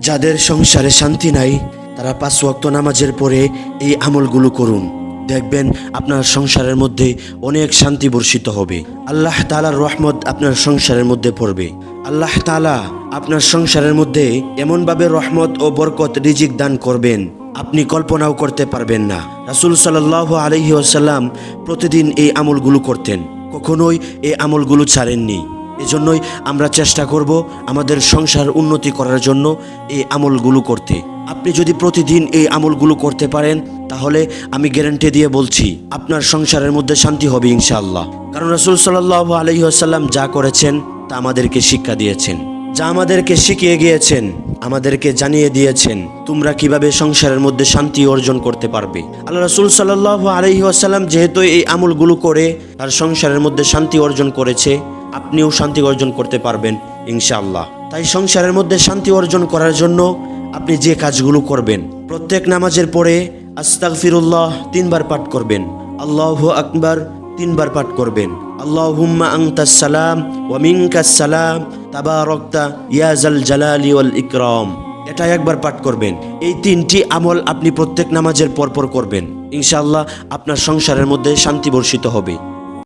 যাদের সংসারে শান্তি নাই তারা 5 ওয়াক্ত নামাজের পরে এই আমলগুলো করুন, দেখবেন আপনার সংসারের মধ্যে অনেক শান্তি বর্ষিত হবে। আল্লাহ তাআলার রহমত আপনার সংসারের মধ্যে পড়বে। আল্লাহ তাআলা আপনার সংসারের মধ্যে এমনভাবে রহমত ও বরকত রিজিক দান করবেন আপনি কল্পনাও করতে পারবেন না। রাসূল সাল্লাল্লাহু আলাইহি ওয়াসাল্লাম প্রতিদিন এই আমলগুলো করতেন, কখনোই এই আমলগুলো ছাড়েননি। এজন্যই আমরা চেষ্টা করব আমাদের সংসার উন্নতি করার জন্য এই আমলগুলো করতে। আপনি যদি প্রতিদিন এই আমলগুলো করতে পারেন তাহলে আমি গ্যারান্টি দিয়ে বলছি আপনার সংসারের মধ্যে শান্তি হবে ইনশাআল্লাহ। কারণ রাসূল সাল্লাল্লাহু আলাইহি ওয়াসাল্লাম যা করেছেন তা আমাদেরকে শিক্ষা দিয়েছেন, যা আমাদেরকে শিখিয়ে গিয়েছেন, আমাদেরকে জানিয়ে দিয়েছেন তোমরা কিভাবে সংসারের মধ্যে শান্তি অর্জন করতে পারবে। আল্লাহ রাসূল সাল্লাল্লাহু আলাইহি ওয়াসাল্লাম যেহেতু এই আমলগুলো করে তার সংসারের মধ্যে শান্তি অর্জন করেছে, আপনিও শান্তি অর্জন করতে পারবেন ইনশাআল্লাহ। তাই সংসারের মধ্যে শান্তি অর্জন করার জন্য আপনি যে কাজগুলো করবেন, প্রত্যেক নামাজের পরে আস্তাগফিরুল্লাহ 3 বার পাঠ করবেন, আল্লাহু আকবার 3 বার পাঠ করবেন, আল্লাহুম্মা আনতাস সালাম ওয়া মিনকাস সালাম তাবারাকতা ইয়া জাল জালালি ওয়াল ইকরাম, এটা একবার পাঠ করবেন। এই 3টি আমল আপনি প্রত্যেক নামাজের পর করবেন, ইনশাআল্লাহ আপনার সংসারের মধ্যে শান্তি বর্ষিত হবে।